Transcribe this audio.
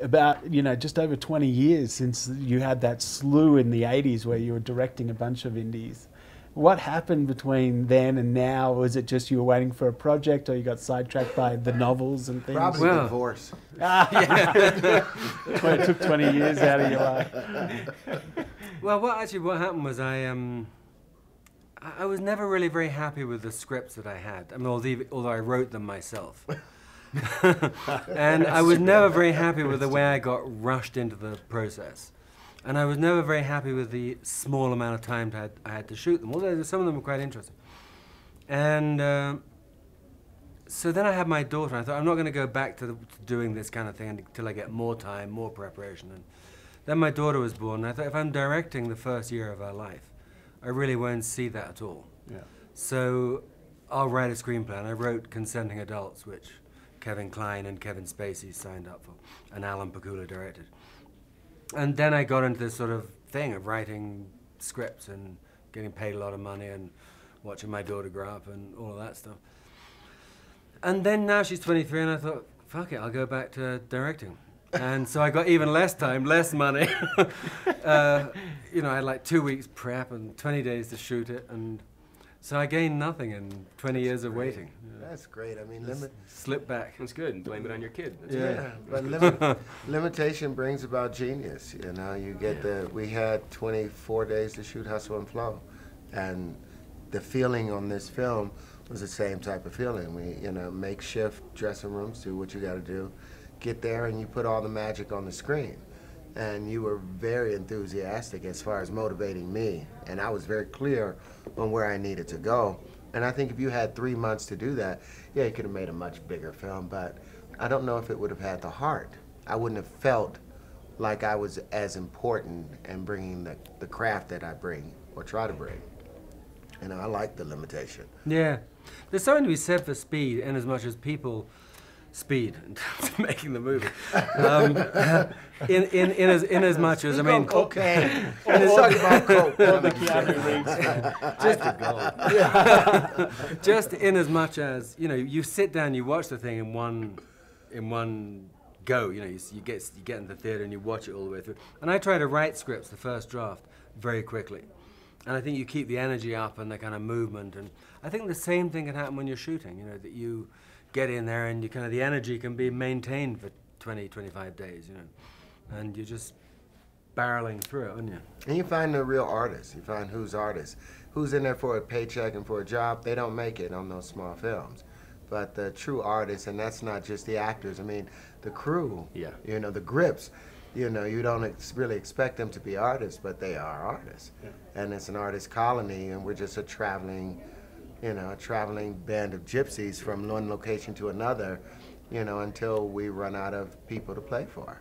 about, just over 20 years since you had that slew in the 80s where you were directing a bunch of indies. What happened between then and now? Was it just you were waiting for a project, or you got sidetracked by the novels and things? Probably divorce. It took 20 years out of your life. Well, what happened was I was never really very happy with the scripts that I had. I mean, although I wrote them myself. And I was never very happy with the way I got rushed into the process. And I was never very happy with the small amount of time I had to shoot them, although some of them were quite interesting. And so then I had my daughter, and I thought, I'm not going to go back to doing this kind of thing until I get more time, more preparation. And then my daughter was born, and I thought, if I'm directing the first year of her life, I really won't see that at all. Yeah. So I'll write a screenplay, and I wrote Consenting Adults, which Kevin Kline and Kevin Spacey signed up for, and Alan Pakula directed. And then I got into this sort of thing of writing scripts and getting paid a lot of money and watching my daughter grow up and all of that stuff. And then now she's 23, and I thought, fuck it, I'll go back to directing. And so I got even less time, less money. I had like 2 weeks prep and 20 days to shoot it, and so I gained nothing in 20 years of waiting. That's great. I mean, slip back. That's good. And blame it on your kid. But limitation brings about genius. You get we had 24 days to shoot Hustle and Flow, and the feeling on this film was the same type of feeling. We, makeshift dressing rooms, do what you got to do, get there, and you put all the magic on the screen. And you were very enthusiastic as far as motivating me, and I was very clear on where I needed to go. And I think if you had 3 months to do that, yeah, you could have made a much bigger film, but I don't know if it would have had the heart. I wouldn't have felt like I was as important in bringing the craft that I bring, or try to bring. I like the limitation. Yeah. There's something to be said for speed, in as much as people speed in terms of making the movie. In as much as, I mean... Okay. Let's talk about coke. The Keanu Reeves. Just in as much as, you sit down, you watch the thing in one go. You get in the theater and you watch it all the way through. And I try to write scripts, the first draft, very quickly. And I think you keep the energy up and the kind of movement. And I think the same thing can happen when you're shooting, that you get in there and the energy can be maintained for 20, 25 days, and you're just barreling through it, aren't you? And you find the real artists. You find who's in there for a paycheck and for a job. They don't make it on those small films. But the true artists, and that's not just the actors, I mean, the crew, the grips, you don't really expect them to be artists, but they are artists. Yeah. And it's an artist colony, and we're just a traveling band of gypsies from one location to another, until we run out of people to play for.